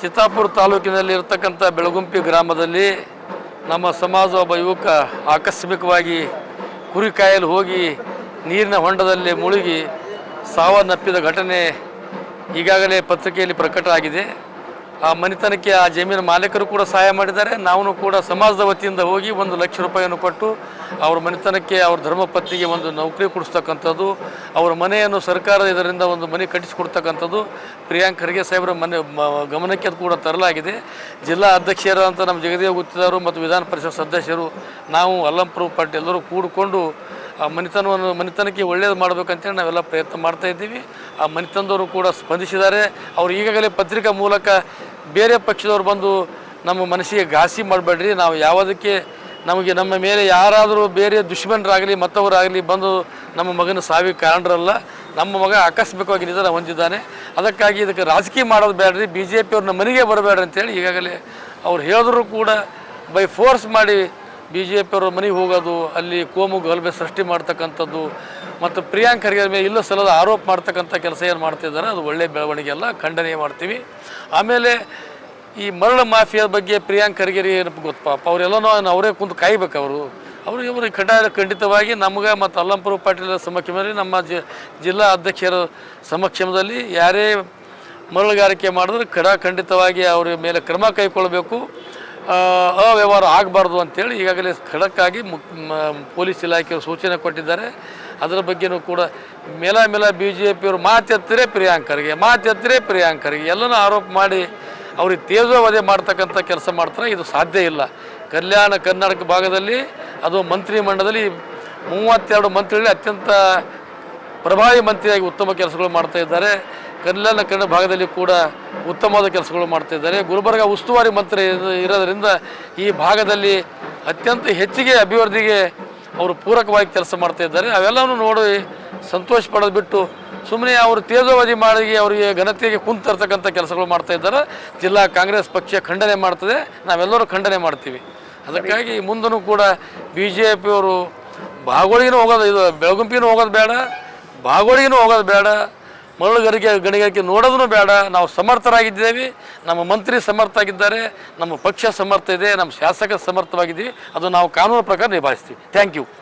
ಚಿತ್ತಾಪುರ ತಾಲೂಕಿನಲ್ಲಿ ಇರತಕ್ಕಂಥ ಬೆಳಗುಂಪಿ ಗ್ರಾಮದಲ್ಲಿ ನಮ್ಮ ಸಮಾಜ ಒಬ್ಬ ಯುವಕ ಆಕಸ್ಮಿಕವಾಗಿ ಕುರಿ ಕಾಯಲು ಹೋಗಿ ನೀರಿನ ಹೊಂಡದಲ್ಲಿ ಮುಳುಗಿ ಸಾವನ್ನಪ್ಪಿದ ಘಟನೆ ಈಗಾಗಲೇ ಪತ್ರಿಕೆಯಲ್ಲಿ ಪ್ರಕಟ ಆಗಿದೆ. ಆ ಮನೆತನಕ್ಕೆ ಆ ಜಮೀನು ಮಾಲೀಕರು ಕೂಡ ಸಹಾಯ ಮಾಡಿದ್ದಾರೆ. ನಾವು ಕೂಡ ಸಮಾಜದ ವತಿಯಿಂದ ಹೋಗಿ 1 ಲಕ್ಷ ರೂಪಾಯಿಯನ್ನು ಕೊಟ್ಟು ಅವ್ರ ಮನೆತನಕ್ಕೆ ಅವ್ರ ಧರ್ಮಪತ್ನಿಗೆ ಒಂದು ನೌಕರಿ ಕೊಡಿಸ್ತಕ್ಕಂಥದ್ದು, ಅವ್ರ ಮನೆಯನ್ನು ಸರ್ಕಾರ ಇದರಿಂದ ಒಂದು ಮನೆ ಕಟ್ಟಿಸಿಕೊಡ್ತಕ್ಕಂಥದ್ದು ಪ್ರಿಯಾಂಕ್ ಖರ್ಗೆ ಸಾಹೇಬರ ಗಮನಕ್ಕೆ ಕೂಡ ತರಲಾಗಿದೆ. ಜಿಲ್ಲಾ ಅಧ್ಯಕ್ಷರಾದಂಥ ನಮ್ಮ ಜಗದೇವ್ ಗುತ್ತಿದಾರು ಮತ್ತು ವಿಧಾನ ಪರಿಷತ್ ಸದಸ್ಯರು ನಾವು ಅಲ್ಲಂಪುರ ಪಾಟೀಲ್ ಎಲ್ಲರೂ ಕೂಡಿಕೊಂಡು ಆ ಮನೆತನಕ್ಕೆ ಒಳ್ಳೇದು ಮಾಡಬೇಕಂತೇಳಿ ನಾವೆಲ್ಲ ಪ್ರಯತ್ನ ಮಾಡ್ತಾಯಿದ್ದೀವಿ. ಆ ಮನೆತನದವರು ಕೂಡ ಸ್ಪಂದಿಸಿದ್ದಾರೆ. ಅವರು ಈಗಾಗಲೇ ಪತ್ರಿಕಾ ಮೂಲಕ ಬೇರೆ ಪಕ್ಷದವ್ರು ಬಂದು ನಮ್ಮ ಮನಸ್ಸಿಗೆ ಘಾಸಿ ಮಾಡಬೇಡ್ರಿ, ನಾವು ಯಾವುದಕ್ಕೆ ನಮ್ಮ ಮೇಲೆ ಯಾರಾದರೂ ಬೇರೆ ದುಶ್ಮನರಾಗಲಿ ಮತ್ತವರಾಗಲಿ ಬಂದು ನಮ್ಮ ಮಗನ ಸಾವಿಗೆ ಕಾರಣರಲ್ಲ. ನಮ್ಮ ಮಗ ಆಕಸ್ಮಿಕವಾಗಿ ನಿಧನ ಹೊಂದಿದ್ದಾನೆ, ಅದಕ್ಕಾಗಿ ಇದಕ್ಕೆ ರಾಜಕೀಯ ಮಾಡೋದು ಬೇಡ್ರಿ, BJP ಅವ್ರನ್ನ ಮನೆಗೆ ಬರಬೇಡ್ರಿ ಅಂತೇಳಿ ಈಗಾಗಲೇ ಅವ್ರು ಹೇಳಿದ್ರು ಕೂಡ ಬೈ ಫೋರ್ಸ್ ಮಾಡಿ BJP ಅವ್ರ ಮನೆಗೆ ಹೋಗೋದು, ಅಲ್ಲಿ ಕೋಮು ಗಲಭೆ ಸೃಷ್ಟಿ ಮಾಡ್ತಕ್ಕಂಥದ್ದು ಮತ್ತು ಪ್ರಿಯಾಂಕ್ ಖರ್ಗೆ ಮೇಲೆ ಇಲ್ಲ ಸಲ್ಲದ ಆರೋಪ ಮಾಡ್ತಕ್ಕಂಥ ಕೆಲಸ ಏನು ಮಾಡ್ತಿದ್ದಾರೆ ಅದು ಒಳ್ಳೆಯ ಬೆಳವಣಿಗೆ ಅಲ್ಲ, ಖಂಡನೆ ಮಾಡ್ತೀವಿ. ಆಮೇಲೆ ಈ ಮರಳು ಮಾಫಿಯಾದ ಬಗ್ಗೆ ಪ್ರಿಯಾಂಕ್ ಖರ್ಗೆ ಏನಪ್ಪ ಗೊತ್ತು, ಪಾಪ ಅವರೆಲ್ಲನೂ ಅವರೇ ಕುಂತು ಕಾಯ್ಬೇಕು. ಇವರು ಖಂಡಿತವಾಗಿ ನಮ್ಗೆ ಮತ್ತು ಅಲ್ಲಂಪುರ ಪಾಟೀಲ್ ಸಮಕ್ಷಮದಲ್ಲಿ ನಮ್ಮ ಜಿಲ್ಲಾ ಅಧ್ಯಕ್ಷರ ಸಮಕ್ಷಮದಲ್ಲಿ ಯಾರೇ ಮರಳುಗಾರಿಕೆ ಮಾಡಿದ್ರೆ ಖಂಡಿತವಾಗಿ ಅವ್ರ ಮೇಲೆ ಕ್ರಮ ಕೈಗೊಳ್ಳಬೇಕು, ಅವ್ಯವಹಾರ ಆಗಬಾರ್ದು ಅಂಥೇಳಿ ಈಗಾಗಲೇ ಖಡಕ್ಕಾಗಿ ಪೊಲೀಸ್ ಇಲಾಖೆಯವರು ಸೂಚನೆ ಕೊಟ್ಟಿದ್ದಾರೆ. ಅದರ ಬಗ್ಗೆಯೂ ಕೂಡ ಮೇಲ BJP ಅವರು ಮಾತೆತ್ತರೆ ಪ್ರಿಯಾಂಕ್ ಖರ್ಗೆ ಎಲ್ಲನೂ ಆರೋಪ ಮಾಡಿ ಅವ್ರಿಗೆ ತೇಜೋವಧೆ ಮಾಡ್ತಕ್ಕಂಥ ಕೆಲಸ ಮಾಡ್ತಾರೆ. ಇದು ಸಾಧ್ಯ ಇಲ್ಲ. ಕಲ್ಯಾಣ ಕರ್ನಾಟಕ ಭಾಗದಲ್ಲಿ ಅದು ಮಂತ್ರಿಮಂಡಲದಲ್ಲಿ 32 ಮಂತ್ರಿಗಳಲ್ಲಿ ಅತ್ಯಂತ ಪ್ರಭಾವಿ ಮಂತ್ರಿಯಾಗಿ ಉತ್ತಮ ಕೆಲಸಗಳು ಮಾಡ್ತಾಯಿದ್ದಾರೆ. ಕಲ್ಯಾಣ ಕನ್ನಡ ಭಾಗದಲ್ಲಿ ಕೂಡ ಉತ್ತಮವಾದ ಕೆಲಸಗಳು ಮಾಡ್ತಾಯಿದ್ದಾರೆ. ಗುಲ್ಬರ್ಗ ಉಸ್ತುವಾರಿ ಮಂತ್ರಿ ಇರೋದರಿಂದ ಈ ಭಾಗದಲ್ಲಿ ಅತ್ಯಂತ ಹೆಚ್ಚಿಗೆ ಅಭಿವೃದ್ಧಿಗೆ ಅವರು ಪೂರಕವಾಗಿ ಕೆಲಸ ಮಾಡ್ತಾಯಿದ್ದಾರೆ. ಅವೆಲ್ಲವೂ ನೋಡಿ ಸಂತೋಷ ಪಡೋದು ಬಿಟ್ಟು ಸುಮ್ಮನೆ ಅವರು ತೇಜೋವಧಿ ಮಾಡಿ ಅವರಿಗೆ ಘನತೆಗೆ ಕುಂತರ್ತಕ್ಕಂಥ ಕೆಲಸಗಳು ಮಾಡ್ತಾಯಿದ್ದಾರೆ. ಜಿಲ್ಲಾ ಕಾಂಗ್ರೆಸ್ ಪಕ್ಷ ಖಂಡನೆ ಮಾಡ್ತದೆ, ನಾವೆಲ್ಲರೂ ಖಂಡನೆ ಮಾಡ್ತೀವಿ. ಅದಕ್ಕಾಗಿ ಮುಂದೂ ಕೂಡ BJP ಅವರು ಬಾಗೋಳಿಗೂ ಹೋಗೋದು, ಇದು ಬೆಳಗುಂಪಿನೂ ಹೋಗೋದು ಬೇಡ, ಬಾಗೋಳಿಗೂ ಹೋಗೋದು ಬೇಡ, ಗಣಿಗಾರಿಕೆ ನೋಡೋದೂ ಬೇಡ. ನಾವು ಸಮರ್ಥರಾಗಿದ್ದೇವೆ, ನಮ್ಮ ಮಂತ್ರಿ ಸಮರ್ಥ ಆಗಿದ್ದಾರೆ, ನಮ್ಮ ಪಕ್ಷ ಸಮರ್ಥ ಇದೆ, ನಮ್ಮ ಶಾಸಕ ಸಮರ್ಥವಾಗಿದ್ದೀವಿ. ಅದು ನಾವು ಕಾನೂನು ಪ್ರಕಾರ ನಿಭಾಯಿಸ್ತೀವಿ. Thank you.